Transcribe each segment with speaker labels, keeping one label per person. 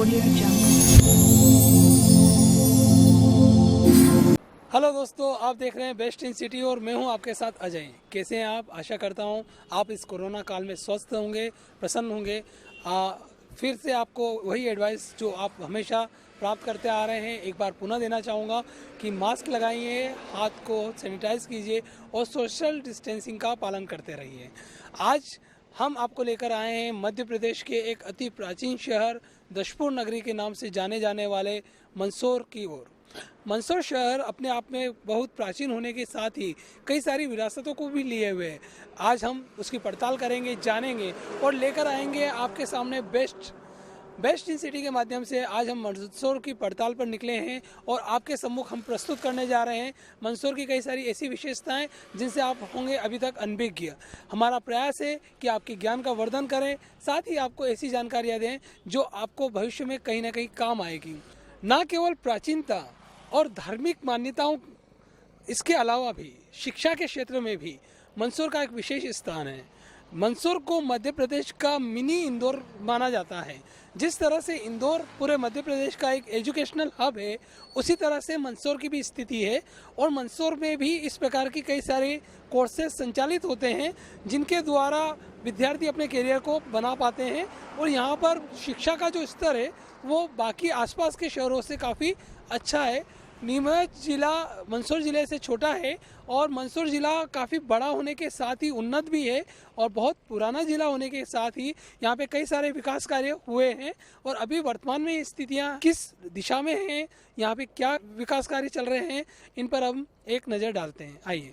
Speaker 1: Audio Jungle।
Speaker 2: Hello दोस्तों, आप देख रहे हैं बेस्ट इन सिटी और मैं हूं आपके साथ अजय। कैसे हैं आप? आशा करता हूं आप इस कोरोना काल में स्वस्थ होंगे, प्रसन्न होंगे। फिर से आपको वही एडवाइस जो आप हमेशा प्राप्त करते आ रहे हैं एक बार पुनः देना चाहूँगा कि मास्क लगाइए, हाथ को सैनिटाइज कीजिए और सोशल डिस्टेंसिंग का पालन करते रहिए। आज हम आपको लेकर आए हैं मध्य प्रदेश के एक अति प्राचीन शहर दशपुर नगरी के नाम से जाने जाने वाले मंदसौर की ओर। मंदसौर शहर अपने आप में बहुत प्राचीन होने के साथ ही कई सारी विरासतों को भी लिए हुए है। आज हम उसकी पड़ताल करेंगे, जानेंगे और लेकर आएंगे आपके सामने बेस्ट इन सिटी के माध्यम से। आज हम मंदसौर की पड़ताल पर निकले हैं और आपके सम्मुख हम प्रस्तुत करने जा रहे हैं मंदसौर की कई सारी ऐसी विशेषताएं जिनसे आप होंगे अभी तक अनभिज्ञ। हमारा प्रयास है कि आपके ज्ञान का वर्धन करें, साथ ही आपको ऐसी जानकारियां दें जो आपको भविष्य में कहीं ना कहीं काम आएगी। न केवल प्राचीनता और धार्मिक मान्यताओं, इसके अलावा भी शिक्षा के क्षेत्र में भी मंदसौर का एक विशेष स्थान है। मंदसौर को मध्य प्रदेश का मिनी इंदौर माना जाता है। जिस तरह से इंदौर पूरे मध्य प्रदेश का एक एजुकेशनल हब है, उसी तरह से मंदसौर की भी स्थिति है और मंदसौर में भी इस प्रकार की कई सारे कोर्सेज संचालित होते हैं जिनके द्वारा विद्यार्थी अपने करियर को बना पाते हैं। और यहाँ पर शिक्षा का जो स्तर है वो बाकी आसपास के शहरों से काफ़ी अच्छा है। नीमच जिला मंदसौर ज़िले से छोटा है और मंदसौर ज़िला काफ़ी बड़ा होने के साथ ही उन्नत भी है और बहुत पुराना ज़िला होने के साथ ही यहाँ पे कई सारे विकास कार्य हुए हैं। और अभी वर्तमान में स्थितियाँ किस दिशा में हैं, यहाँ पे क्या विकास कार्य चल रहे हैं, इन पर हम एक नज़र डालते हैं। आइए।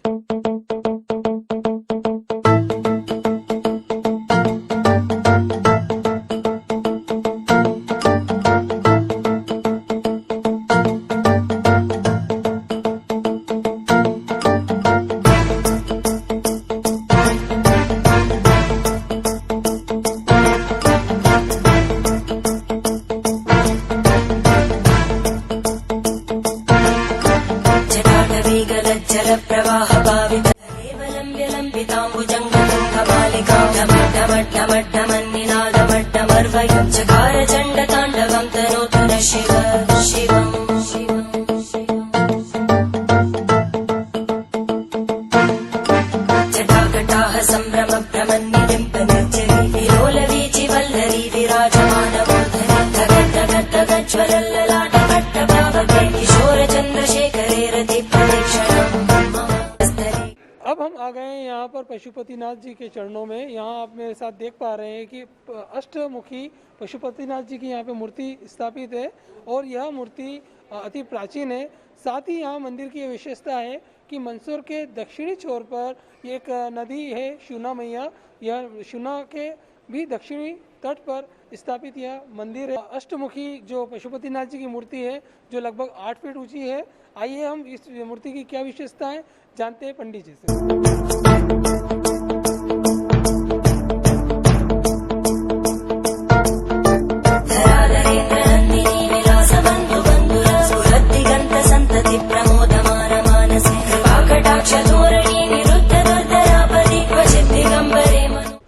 Speaker 2: अब हम आ गए हैं यहाँ पर पशुपतिनाथ जी के चरणों में। यहाँ आप मेरे साथ देख पा रहे हैं कि अष्टमुखी पशुपतिनाथ जी की यहाँ पे मूर्ति स्थापित है और यह मूर्ति अति प्राचीन है। साथ ही यहाँ मंदिर की विशेषता है कि मंदसौर के दक्षिणी छोर पर एक नदी है शूना मैया। यह शूना के भी दक्षिणी तट पर स्थापित यह मंदिर है। अष्टमुखी जो पशुपतिनाथ जी की मूर्ति है जो लगभग 8 फीट ऊंची है। आइए हम इस मूर्ति की क्या विशेषता है जानते हैं पंडित जी से।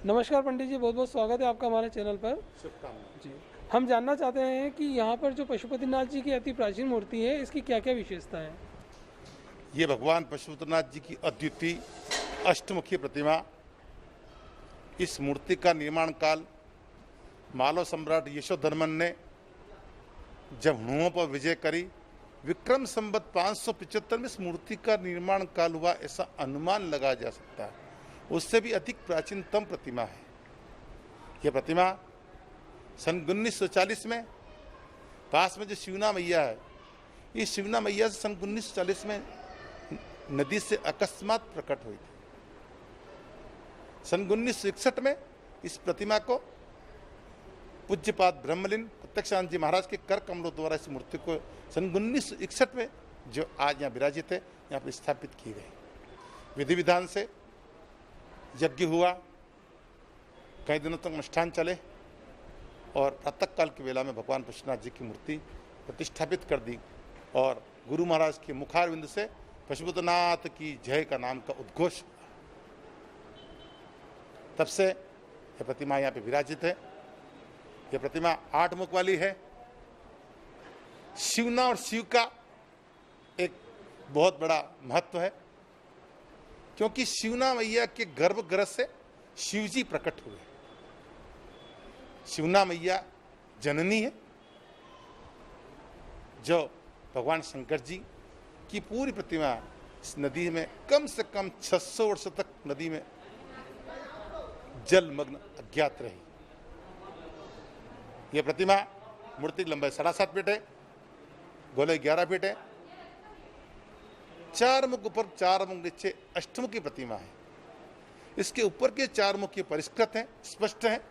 Speaker 2: नमस्कार पंडित जी, बहुत बहुत स्वागत है आपका हमारे चैनल पर। जी, हम जानना चाहते हैं कि यहाँ पर जो पशुपतिनाथ जी की अति प्राचीन मूर्ति है इसकी क्या क्या विशेषता है।
Speaker 3: ये भगवान पशुपतिनाथ जी की अद्वितीय अष्टमुखी प्रतिमा। इस मूर्ति का निर्माण काल मालव सम्राट यशोधर्मन ने जब हुणुओं पर विजय करी, विक्रम संवत 575 में इस मूर्ति का निर्माण काल हुआ ऐसा अनुमान लगाया जा सकता है। उससे भी अधिक प्राचीनतम प्रतिमा है। यह प्रतिमा सन 1940 में पास में जो शिवना मैया है, इस शिवना मैया से सन 1940 में नदी से अकस्मात प्रकट हुई थी। सन 1961 में इस प्रतिमा को पूज्यपाद ब्रह्मलीन प्रत्यक्षानंद जी महाराज के कर कमलों द्वारा इस मूर्ति को सन 1961 में जो आज यहाँ विराजित है यहाँ पर स्थापित की गई। विधि विधान से यज्ञ हुआ, कई दिनों तक अनुष्ठान चले और प्रातःकाल की वेला में भगवान पशुपतिनाथ जी की मूर्ति प्रतिष्ठापित कर दी और गुरु महाराज के मुखारविंद से पशुपतिनाथ की जय का नाम का उद्घोष। तब से यह प्रतिमा यहाँ पे विराजित है। यह प्रतिमा 8 मुख वाली है शिवना और शिव का एक बहुत बड़ा महत्व है, क्योंकि शिवना मैया के गर्भगृह से शिव जी प्रकट हुए। शिवना मैया जननी है, जो भगवान शंकर जी की पूरी प्रतिमा इस नदी में कम से कम 600 वर्ष तक नदी में जलमग्न अज्ञात रही। यह प्रतिमा मूर्ति की लंबाई 7.5 फीट है, गोले 11 फीट है, 4 मुख ऊपर 4 मुख नीचे अष्टमुखी प्रतिमा है। इसके ऊपर के 4 मुख परिष्कृत हैं, स्पष्ट हैं।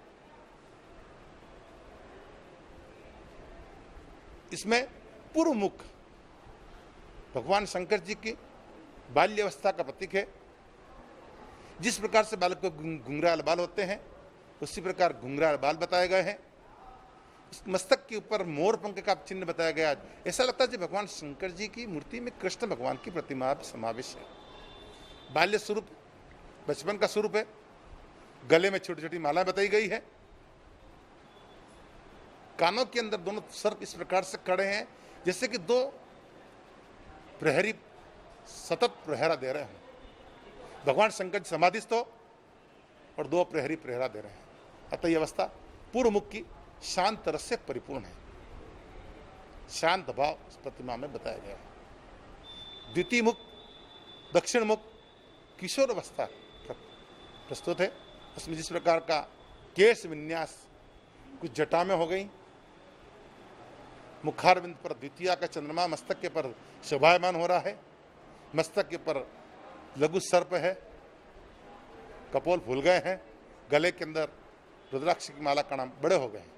Speaker 3: इसमें पूर्व मुख भगवान शंकर जी की बाल्यावस्था का प्रतीक है। जिस प्रकार से बालक को घुंघराल बाल होते हैं, उसी प्रकार घुंघराल बाल बताए गए हैं। मस्तक के ऊपर मोर पंख का चिन्ह बताया गया। ऐसा लगता है कि भगवान शंकर जी की मूर्ति में कृष्ण भगवान की प्रतिमा समावेश है। बाल्य स्वरूप बचपन का स्वरूप है। गले में छोटी छोटी माला बताई गई है। कानों के अंदर दोनों सर्प इस प्रकार से खड़े हैं जैसे कि 2 प्रहरी सतत प्रहरा दे रहे हैं। भगवान शंकर जी समाधिस्थ हो और 2 प्रहरी प्रहरा दे रहे हैं। अतः यह अवस्था पूर्व मुख की शांत रस से परिपूर्ण है। शांत भाव इस प्रतिमा में बताया गया है। द्वितीय मुख दक्षिण मुख किशोर अवस्था प्रस्तुत है। उसमें जिस प्रकार का केश विन्यास कुछ जटा में हो गई, मुखारविंद पर द्वितीया का चंद्रमा मस्तक के पर शोभायमान हो रहा है। मस्तक के पर लघु सर्प है, कपोल फूल गए हैं, गले के अंदर रुद्राक्ष की माला का नाम बड़े हो गए हैं।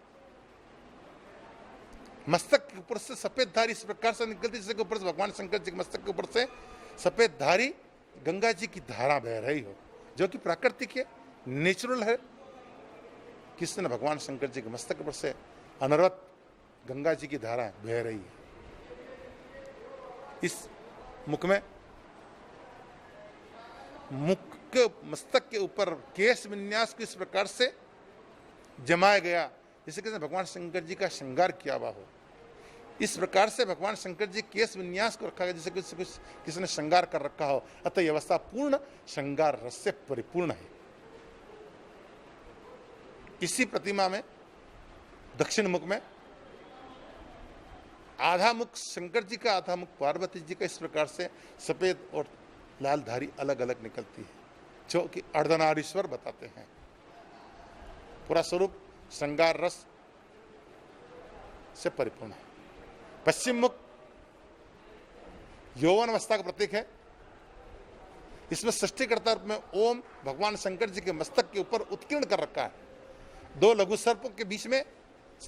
Speaker 3: मस्तक के ऊपर से सफेद धारी इस प्रकार से निकलती जैसे ऊपर से भगवान शंकर जी के मस्तक के ऊपर से सफेद धारी गंगा जी की धारा बह रही हो, जो कि प्राकृतिक है, नेचुरल है। किसी ने भगवान शंकर जी के मस्तक पर से अनवरत गंगा जी की धारा बह रही है। इस मुख में मुख के मस्तक के ऊपर केश विन्यास को इस प्रकार से जमाया गया जैसे कि भगवान शंकर जी का श्रृंगार किया हुआ हो। इस प्रकार से भगवान शंकर जी केश विन्यास को रखा गया जैसे किसी ने श्रृंगार कर रखा हो। अतः यह अवस्था पूर्ण श्रृंगार रस से परिपूर्ण है। इसी प्रतिमा में दक्षिण मुख में आधा मुख शंकर जी का, आधा मुख पार्वती जी का इस प्रकार से सफेद और लाल धारी अलग अलग निकलती है, जो कि अर्धनारीश्वर बताते हैं। पूरा स्वरूप श्रृंगार रस से परिपूर्ण है। पश्चिम मुख यौवन अवस्था का प्रतीक है। इसमें सृष्टिकर्ता रूप में ओम भगवान शंकर जी के मस्तक के ऊपर उत्कीर्ण कर रखा है। 2 लघु सर्पों के बीच में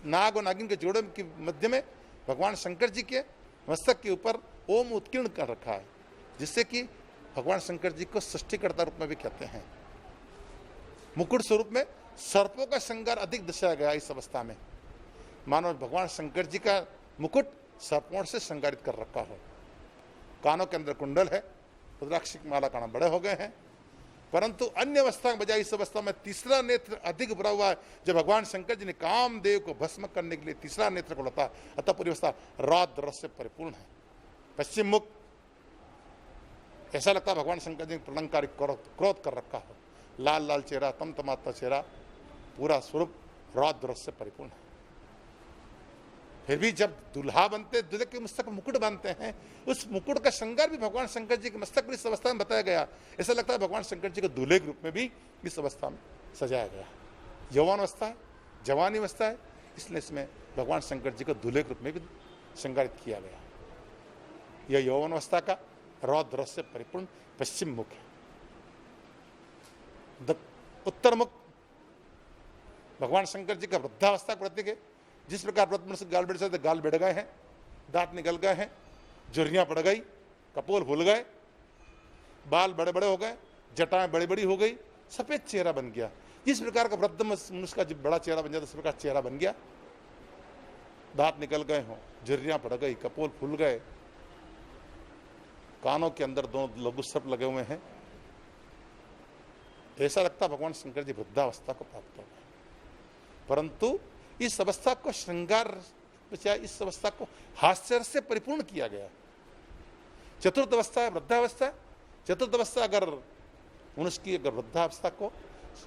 Speaker 3: नाग और नागिन के जोड़े के मध्य में भगवान शंकर जी के मस्तक के ऊपर ओम उत्कीर्ण कर रखा है, जिससे कि भगवान शंकर जी को सृष्टिकर्ता रूप में भी कहते हैं। मुकुट स्वरूप में सर्पों का श्रृंगार अधिक दर्शाया गया इस अवस्था में, मानो भगवान शंकर जी का मुकुट सर्पों से श्रृंगारित कर रखा हो। कानों के अंदर कुंडल है, रुद्राक्ष की माला कान बड़े हो गए हैं। परंतु अन्य अवस्था के बजाय इस अवस्था में तीसरा नेत्र अधिक भरा हुआ है, जब भगवान शंकर जी ने कामदेव को भस्म करने के लिए तीसरा नेत्र खोला था। अतः पूरी अवस्था रौद्र रस से परिपूर्ण है। पश्चिम मुख ऐसा लगता है भगवान शंकर जी ने प्रलंकारी क्रोध कर रखा हो। लाल लाल चेहरा, तमतमाता चेहरा, पूरा स्वरूप रौद्र रस से परिपूर्ण है। फिर भी जब दुल्हा बनते, दूल्हे के मस्तक पर मुकुट बांधते हैं, उस मुकुट का श्रृंगार भी भगवान शंकर जी के मस्तक पर इस अवस्था में बताया गया। ऐसा लगता है भगवान शंकर जी को दूल्हे के रूप में भी इस अवस्था में सजाया गया। यौवन अवस्था है, जवानी अवस्था है, इसलिए इसमें भगवान शंकर जी को दूल्हे के रूप में भी श्रृंगारित किया गया। यह यौवन अवस्था का रौद्र रस से परिपूर्ण पश्चिम मुख है। उत्तर मुख भगवान शंकर जी का वृद्धावस्था का प्रतीक है। जिस प्रकार व्रत से गाल बढ़ सकते, गाल बढ़ गए हैं, दांत निकल गए हैं, झुर्रियां पड़ गई, कपोल भूल गए, बाल बड़े बड़े हो गए, जटाएं बड़ी बड़ी हो गई, सफेद चेहरा बन गया। जिस प्रकार का वृद्ध मनुष्य का जब बड़ा चेहरा बन जाता, उस प्रकार चेहरा बन गया। दांत निकल गए हों, झुर्रियां पड़ गई, कपोल फूल गए, कानों के अंदर 2 लघु सर्प लगे हुए हैं। ऐसा लगता भगवान शंकर जी वृद्धावस्था को प्राप्त हो गए। परंतु इस अवस्था को श्रृंगार बचाया इस अवस्था को हास्य से परिपूर्ण किया गया। चतुर्थ अवस्था है वृद्धावस्था। चतुर्थ अवस्था अगर मनुष्य की अगर वृद्धावस्था को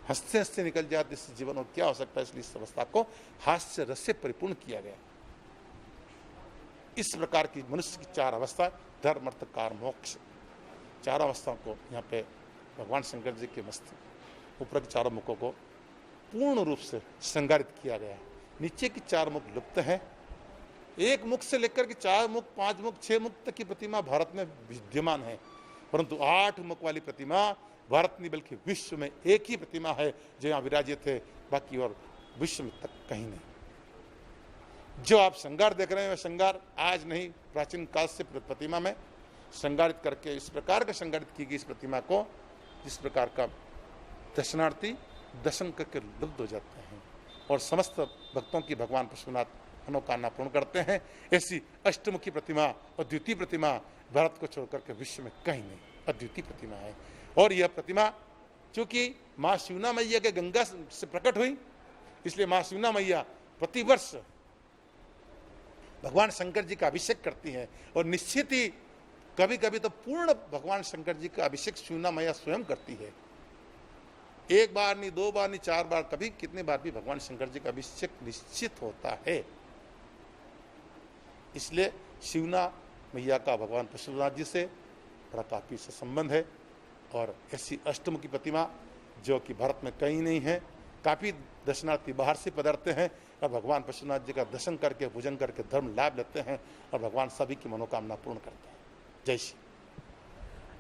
Speaker 3: हंसते हंसते निकल जाए तो इस जीवन में क्या हो सकता है, इसलिए इस अवस्था को हास्य रस से परिपूर्ण किया गया। इस प्रकार की मनुष्य की चार अवस्था, धर्म अर्थ काम मोक्ष, चारों अवस्थाओं को यहाँ पे भगवान शंकर जी के मस्त ऊपर के चारों मुखों को पूर्ण रूप से श्रृंगारित किया गया है। नीचे की चार मुख लुप्त है। एक मुख से लेकर के 4 मुख, 5 मुख, 6 मुख तक की प्रतिमा भारत में विद्यमान है, परंतु 8 मुख वाली प्रतिमा भारत नहीं बल्कि विश्व में एक ही प्रतिमा है जो यहाँ विराजित है, बाकी और विश्व में तक कहीं नहीं। जो आप श्रृंगार देख रहे हैं वह श्रृंगार आज नहीं, प्राचीन काल से प्रतिमा में श्रृंगारित करके इस प्रकार का श्रृंगारित की गई इस प्रतिमा को, जिस प्रकार का दर्शनार्थी दर्शन करके लुब्ध हो जाते हैं और समस्त भक्तों की भगवान पशुपतिनाथ मनोकामना पूर्ण करते हैं। ऐसी अष्टमुखी प्रतिमा और द्वितीय प्रतिमा भारत को छोड़कर के विश्व में कहीं नहीं अद्वितीय प्रतिमा है। और यह प्रतिमा चूंकि माँ शिवना मैया के गंगा से प्रकट हुई, इसलिए माँ शिवना मैया प्रतिवर्ष भगवान शंकर जी का अभिषेक करती हैं और निश्चित ही कभी कभी तो पूर्ण भगवान शंकर जी का अभिषेक शिवना मैया स्वयं करती है। एक बार नहीं, 2 बार नहीं, 4 बार, कभी कितने बार भी भगवान शंकर जी का अभिषेक निश्चित होता है। इसलिए शिवना मैया का भगवान पशुपतिनाथ जी से बड़ा काफी से संबंध है। और ऐसी अष्टमुखी प्रतिमा जो कि भारत में कहीं नहीं है, काफी दर्शनार्थी बाहर से पधारते हैं और भगवान पशुपतिनाथ जी का दर्शन करके पूजन करके धर्म लाभ लेते हैं और भगवान सभी की मनोकामना पूर्ण करते हैं। जय श्री।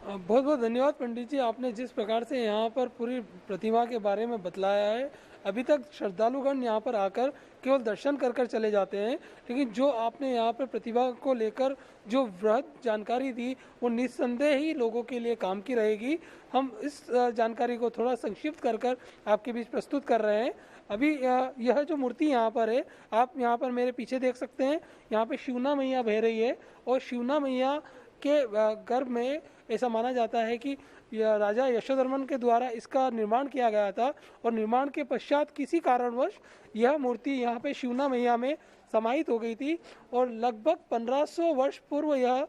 Speaker 2: बहुत बहुत धन्यवाद पंडित जी, आपने जिस प्रकार से यहाँ पर पूरी प्रतिमा के बारे में बतलाया है। अभी तक श्रद्धालुगण यहाँ पर आकर केवल दर्शन कर कर चले जाते हैं, लेकिन जो आपने यहाँ पर प्रतिभा को लेकर जो वृहद जानकारी दी वो निस्संदेह ही लोगों के लिए काम की रहेगी। हम इस जानकारी को थोड़ा संक्षिप्त कर कर आपके बीच प्रस्तुत कर रहे हैं। अभी यह जो मूर्ति यहाँ पर है, आप यहाँ पर मेरे पीछे देख सकते हैं, यहाँ पे शिवना मैया बह रही है और शिवना मैया के गर्भ में ऐसा माना जाता है कि राजा यशोधर्मन के द्वारा इसका निर्माण किया गया था और निर्माण के पश्चात किसी कारणवश यह मूर्ति यहाँ पे शिवना मैया में समाहित हो गई थी और लगभग 1500 वर्ष पूर्व यह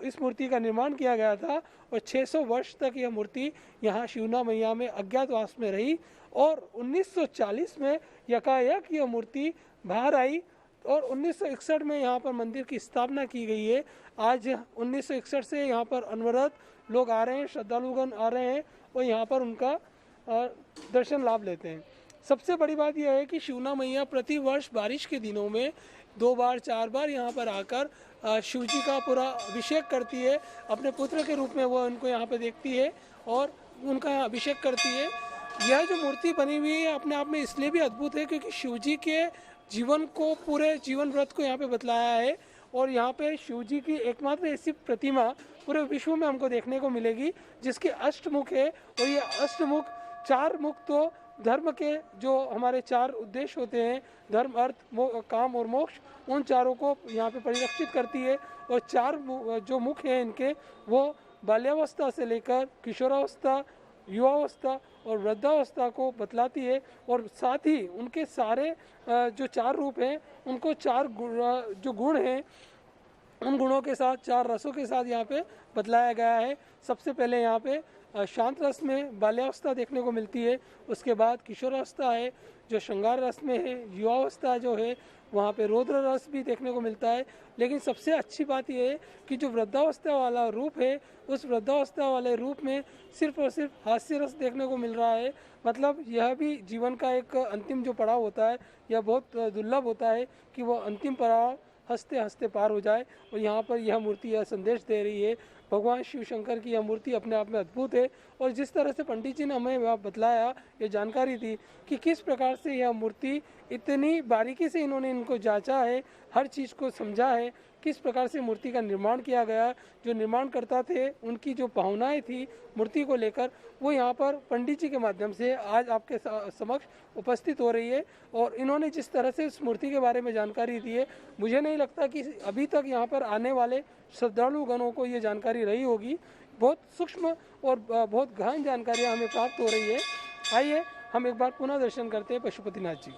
Speaker 2: इस मूर्ति का निर्माण किया गया था और 600 वर्ष तक यह मूर्ति यहाँ शिवना मैया में अज्ञातवास में रही और 1940 में यकायक यह मूर्ति बाहर आई और 1961 में यहाँ पर मंदिर की स्थापना की गई है। आज 1961 से यहाँ पर अनवरत लोग आ रहे हैं, श्रद्धालुगण आ रहे हैं और यहाँ पर उनका दर्शन लाभ लेते हैं। सबसे बड़ी बात यह है कि शिवना मैया प्रति वर्ष बारिश के दिनों में 2 बार 4 बार यहाँ पर आकर शिव जी का पूरा अभिषेक करती है। अपने पुत्र के रूप में वो उनको यहाँ पर देखती है और उनका अभिषेक करती है। यह जो मूर्ति बनी हुई है अपने आप में इसलिए भी अद्भुत है क्योंकि शिव जी के जीवन को, पूरे जीवन व्रत को यहाँ पे बतलाया है और यहाँ पे शिव जी की एकमात्र ऐसी प्रतिमा पूरे विश्व में हमको देखने को मिलेगी जिसके अष्टमुख है और ये अष्टमुख 4 मुख तो धर्म के जो हमारे 4 उद्देश्य होते हैं, धर्म अर्थ काम और मोक्ष, उन चारों को यहाँ पे परिरक्षित करती है और 4 जो मुख हैं इनके वो बाल्यावस्था से लेकर किशोरावस्था, युवावस्था और वृद्धावस्था को बतलाती है और साथ ही उनके सारे जो 4 रूप हैं उनको 4 जो गुण हैं उन गुणों के साथ 4 रसों के साथ यहाँ पे बतलाया गया है। सबसे पहले यहाँ पे शांत रस में बाल्यावस्था देखने को मिलती है, उसके बाद किशोरावस्था है जो श्रृंगार रस में है, युवावस्था जो है वहाँ पे रौद्र रस भी देखने को मिलता है। लेकिन सबसे अच्छी बात यह है कि जो वृद्धावस्था वाला रूप है उस वृद्धावस्था वाले रूप में सिर्फ और सिर्फ हास्य रस देखने को मिल रहा है। मतलब यह भी जीवन का एक अंतिम जो पड़ाव होता है, यह बहुत दुर्लभ होता है कि वो अंतिम पड़ाव हंसते हंसते पार हो जाए और यहाँ पर यह मूर्ति यह संदेश दे रही है। भगवान शिव शंकर की यह मूर्ति अपने आप में अद्भुत है और जिस तरह से पंडित जी ने हमें बतलाया, ये जानकारी दी कि किस प्रकार से यह मूर्ति इतनी बारीकी से इन्होंने इनको जांचा है, हर चीज़ को समझा है, किस प्रकार से मूर्ति का निर्माण किया गया। जो निर्माणकर्ता थे उनकी जो भावनाएं थी मूर्ति को लेकर वो यहाँ पर पंडित जी के माध्यम से आज आपके समक्ष उपस्थित हो रही है और इन्होंने जिस तरह से इस मूर्ति के बारे में जानकारी दी है, मुझे नहीं लगता कि अभी तक यहाँ पर आने वाले श्रद्धालुगणों को ये जानकारी रही होगी। बहुत सूक्ष्म और बहुत गहन जानकारियाँ हमें प्राप्त हो रही है। आइए हम एक बार पुनः दर्शन करते हैं पशुपतिनाथ जी।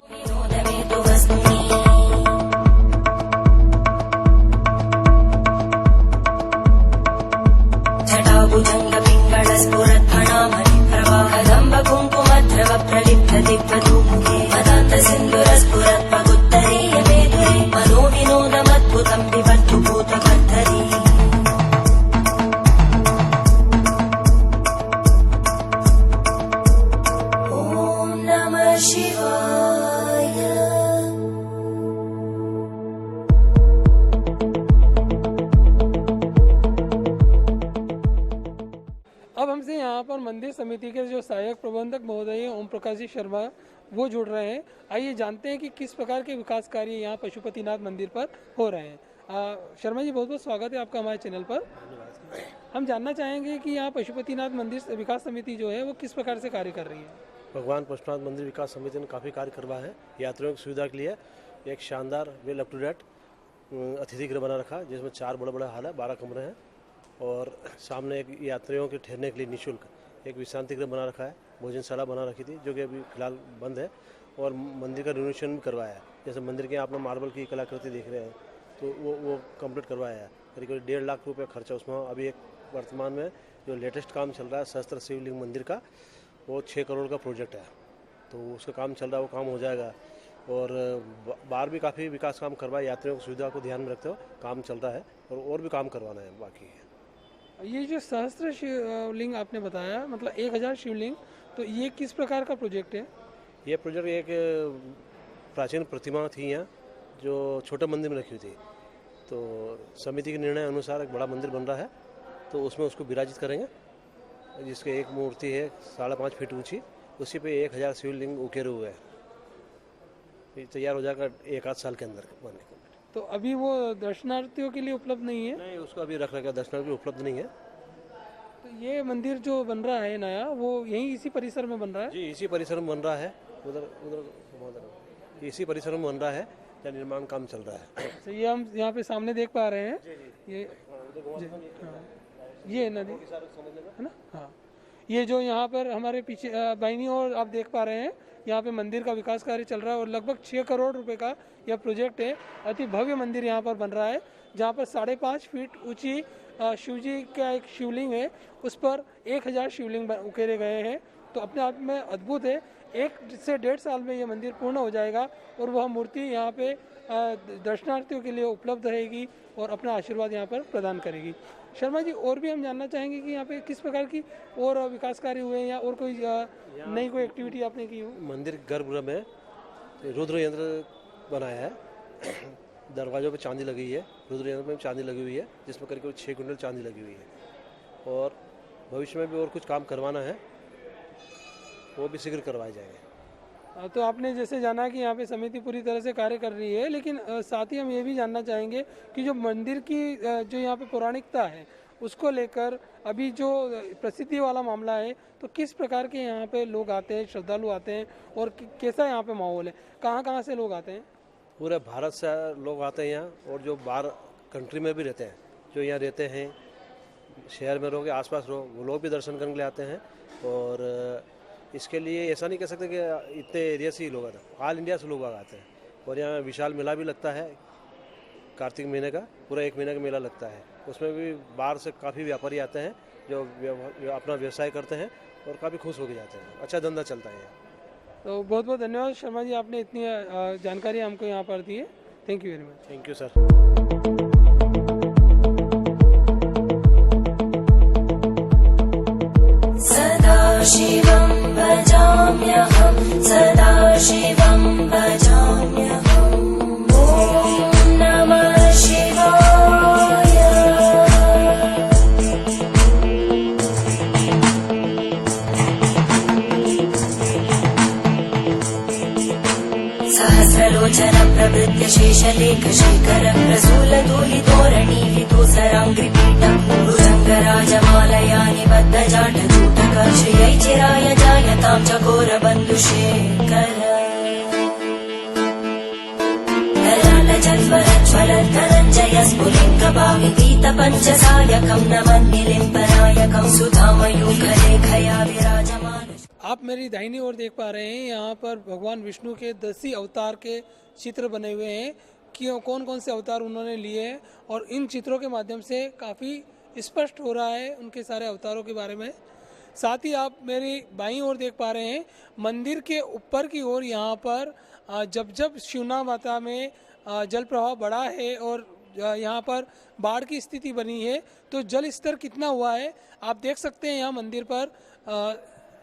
Speaker 2: समिति के जो सहायक प्रबंधक महोदय हैं ओम प्रकाश जी शर्मा वो जुड़ रहे हैं। आइए जानते हैं कि किस प्रकार के विकास कार्य यहाँ पशुपतिनाथ मंदिर पर हो रहे हैं। शर्मा जी बहुत बहुत स्वागत है आपका हमारे चैनल पर। हम जानना चाहेंगे कि यहाँ पशुपतिनाथ मंदिर विकास समिति जो है वो किस प्रकार से कार्य कर रही है।
Speaker 1: भगवान पशुपतिनाथ मंदिर विकास समिति ने काफ़ी कार्य करवाया है। यात्रियों की सुविधा के लिए एक शानदार वेल अप टू डेट अतिथि गृह बना रखा है, जिसमें 4 बड़े हाल है, 12 कमरे हैं और सामने एक यात्रियों के ठहरने के लिए निःशुल्क एक विश्रांति गृह बना रखा है। भोजनशाला बना रखी थी जो कि अभी फिलहाल बंद है और मंदिर का रिनोवेशन भी करवाया है। जैसे मंदिर के आपने मार्बल की कलाकृति देख रहे हैं तो वो कंप्लीट करवाया है। करीब 1.5 लाख रुपये खर्चा उसमें। अभी एक वर्तमान में जो लेटेस्ट काम चल रहा है सहस्त्र शिवलिंग मंदिर का, वो 6 करोड़ का प्रोजेक्ट है, तो उसका काम चल रहा है, वो काम हो जाएगा। और बाहर भी काफ़ी विकास काम करवाए, यात्रियों की सुविधा को ध्यान में रखते हुए काम चल रहा है और भी काम करवाना है बाकी है।
Speaker 2: ये जो सहस्त्र शिवलिंग आपने बताया मतलब 1000 शिवलिंग, तो ये किस प्रकार का प्रोजेक्ट है?
Speaker 1: ये प्रोजेक्ट एक प्राचीन प्रतिमा थी यहाँ जो छोटे मंदिर में रखी हुई थी, तो समिति के निर्णय अनुसार एक बड़ा मंदिर बन रहा है, तो उसमें उसको विराजित करेंगे, जिसके एक मूर्ति है 5.5 फीट ऊंची, उसी पे 1000 शिवलिंग उकेरे हुए हैं। ये तैयार हो जाएगा 1 आध साल के अंदर बनने को।
Speaker 2: तो अभी वो दर्शनार्थियों के लिए उपलब्ध नहीं है?
Speaker 1: नहीं, उसको अभी रख रखा दर्शनार्थी उपलब्ध नहीं है।
Speaker 2: तो ये मंदिर जो बन रहा है नया, वो यहीं इसी परिसर में बन रहा है?
Speaker 1: जी, इसी परिसर में बन रहा है। उधर इसी परिसर में बन रहा है जहाँ निर्माण काम चल रहा है।
Speaker 2: तो ये हम यहाँ पे सामने देख पा रहे हैं, ये नदी है ना। हाँ, ये जो यहाँ पर हमारे पीछे बाईनी ओर आप देख पा रहे हैं, यहाँ पे मंदिर का विकास कार्य चल रहा है और लगभग 6 करोड़ रुपए का यह प्रोजेक्ट है। अति भव्य मंदिर यहाँ पर बन रहा है, जहाँ पर 5.5 फीट ऊंची शिव जी का एक शिवलिंग है, उस पर 1000 शिवलिंग उकेरे गए हैं। तो अपने आप में अद्भुत है। 1 से 1.5 साल में यह मंदिर पूर्ण हो जाएगा और वह मूर्ति यहाँ पे दर्शनार्थियों के लिए उपलब्ध रहेगी और अपना आशीर्वाद यहाँ पर प्रदान करेगी। शर्मा जी, और भी हम जानना चाहेंगे कि यहाँ पे किस प्रकार की और विकास कार्य हुए हैं या और कोई नई कोई एक्टिविटी आपने की हो?
Speaker 1: मंदिर गर्भगृह में रुद्र यंत्र बनाया है, दरवाजों पे चांदी लगी हुई है, रुद्र यंत्र में चांदी लगी हुई है, जिसमें करीब 6 क्विंटल चांदी लगी हुई है। और भविष्य में भी और कुछ काम करवाना है, वो भी शीघ्र करवाए जाएंगे।
Speaker 2: तो आपने जैसे जाना कि यहाँ पे समिति पूरी तरह से कार्य कर रही है, लेकिन साथ ही हम ये भी जानना चाहेंगे कि जो मंदिर की जो यहाँ पे पौराणिकता है उसको लेकर अभी जो प्रसिद्धि वाला मामला है, तो किस प्रकार के यहाँ पे लोग आते हैं, श्रद्धालु आते हैं और कैसा यहाँ पे माहौल है, कहाँ से लोग आते हैं?
Speaker 1: पूरे भारत से लोग आते हैं यहाँ, और जो बाहर कंट्री में भी रहते हैं, जो यहाँ रहते हैं शहर में रहो के आसपास रहो, वो लोग भी दर्शन करने के लिए आते हैं। और इसके लिए ऐसा नहीं कह सकते कि इतने एरिया से ही लोग आते हैं, ऑल इंडिया से लोग आते हैं। और यहाँ विशाल मेला भी लगता है, कार्तिक महीने का पूरा 1 महीने का मेला लगता है, उसमें भी बाहर से काफ़ी व्यापारी आते हैं जो अपना व्यवसाय करते हैं और काफ़ी खुश होकर जाते हैं। अच्छा धंधा चलता है यहाँ।
Speaker 2: तो बहुत बहुत धन्यवाद शर्मा जी, आपने इतनी जानकारी हमको यहाँ पर दी है। Thank you very much.
Speaker 1: Thank you sir.
Speaker 4: शिवं भजाम्यहं सदा शिवं भजाम्यहम् ॐ नमः शिवाय। सहस्रलोचन प्रवृत्य शेषलेखशेखर प्रसूलदूहितोरणि विदूसराङ्घ्रिपीठं भुजङ्गराजमालया निबद्धजाटजूटक श्रियै चिराय जायतां चकोरबन्धुशेखर ज्वलद्धनञ्जय स्फुलिङ्गभाविपीतपञ्चसायकं नमन्निलिम्पनायकं सुधामयूखलेखया विराजमान।
Speaker 2: आप मेरी दाहिनी ओर देख पा रहे हैं, यहाँ पर भगवान विष्णु के 10 अवतार के चित्र बने हुए हैं कि कौन कौन से अवतार उन्होंने लिए हैं, और इन चित्रों के माध्यम से काफ़ी स्पष्ट हो रहा है उनके सारे अवतारों के बारे में। साथ ही आप मेरी बाईं ओर देख पा रहे हैं, मंदिर के ऊपर की ओर यहाँ पर जब शिवना माता में जल प्रवाह बढ़ा है और यहाँ पर बाढ़ की स्थिति बनी है, तो जल स्तर कितना हुआ है आप देख सकते हैं। यहाँ मंदिर पर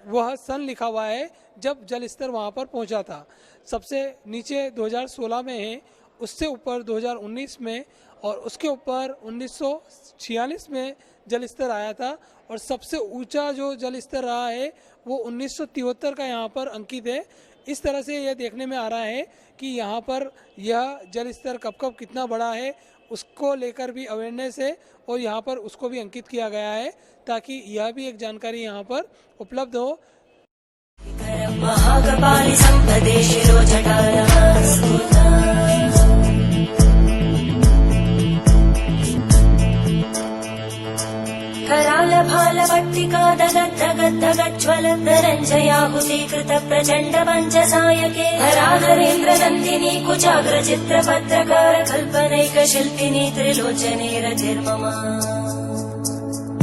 Speaker 2: वह सन लिखा हुआ है जब जल स्तर वहाँ पर पहुँचा था। सबसे नीचे 2016 में है उससे ऊपर 2019 में और उसके ऊपर 1946 में जल स्तर आया था और सबसे ऊंचा जो जल स्तर रहा है वो 1973 का यहाँ पर अंकित है। इस तरह से यह देखने में आ रहा है कि यहाँ पर यह जल स्तर कब कब कितना बड़ा है उसको लेकर भी अवेयरनेस है और यहाँ पर उसको भी अंकित किया गया है ताकि यह भी एक जानकारी यहाँ पर उपलब्ध हो।
Speaker 4: महाकपालि संपदे शिरोजटानस्तुता करालभालभट्टिका दगद्धगद्धगज्ज्वलद्धरञ्जयाहुतीकृत प्रचण्ड पञ्चसायके हराधरेन्द्रनन्दिनी कुचाग्रचित्रपत्रकार कल्पनैकशिल्पिनी त्रिलोचने रतिर्मम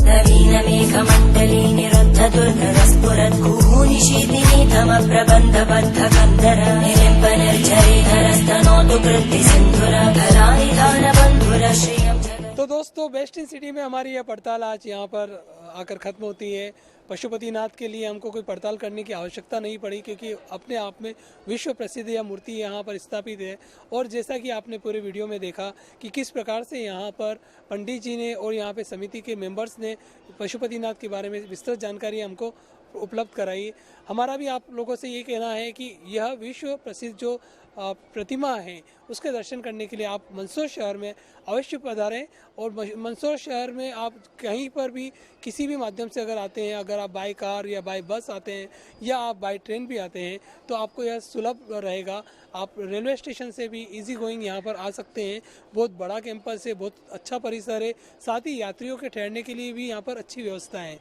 Speaker 4: नवीनमेघमण्डली निरुद्धदुर्गदस्फुरद्गूनिशीतिनी तमप्रबन्धबद्धकन्दर निलिम्पनिर्झरिधरस्तनोतु कृत्तिसिन्धुर धरानिधानबन्धुर श्रियं।
Speaker 2: तो दोस्तों, बेस्ट इन सिटी में हमारी यह पड़ताल आज यहाँ पर आकर ख़त्म होती है। पशुपतिनाथ के लिए हमको कोई पड़ताल करने की आवश्यकता नहीं पड़ी क्योंकि अपने आप में विश्व प्रसिद्ध यह मूर्ति यहाँ पर स्थापित है। और जैसा कि आपने पूरे वीडियो में देखा कि किस प्रकार से यहाँ पर पंडित जी ने और यहाँ पे समिति के मेंबर्स ने पशुपतिनाथ के बारे में विस्तृत जानकारी हमको उपलब्ध कराई। हमारा भी आप लोगों से ये कहना है कि यह विश्व प्रसिद्ध जो प्रतिमा है उसके दर्शन करने के लिए आप मंदसौर शहर में अवश्य पधारें। और मंदसौर शहर में आप कहीं पर भी किसी भी माध्यम से अगर आते हैं, अगर आप बाई कार या बाई बस आते हैं या आप बाई ट्रेन भी आते हैं तो आपको यह सुलभ रहेगा। आप रेलवे स्टेशन से भी इजी गोइंग यहाँ पर आ सकते हैं। बहुत बड़ा कैंपस है, बहुत अच्छा परिसर है, साथ ही यात्रियों के ठहरने के लिए भी यहाँ पर अच्छी व्यवस्था है।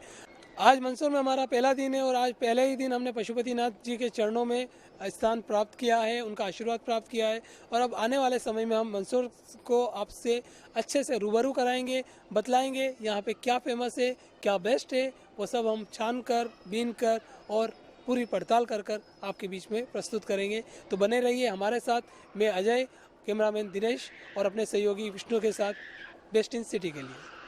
Speaker 2: आज मंदसौर में हमारा पहला दिन है और आज पहले ही दिन हमने पशुपतिनाथ जी के चरणों में स्थान प्राप्त किया है, उनका आशीर्वाद प्राप्त किया है। और अब आने वाले समय में हम मंदसौर को आपसे अच्छे से रूबरू कराएंगे, बतलाएंगे यहाँ पे क्या फेमस है, क्या बेस्ट है, वो सब हम छान कर, बीन कर और पूरी पड़ताल कर कर आपके बीच में प्रस्तुत करेंगे। तो बने रहिए हमारे साथ। मैं अजय, कैमरामैन दिनेश और अपने सहयोगी विष्णु के साथ बेस्ट इन सिटी के लिए।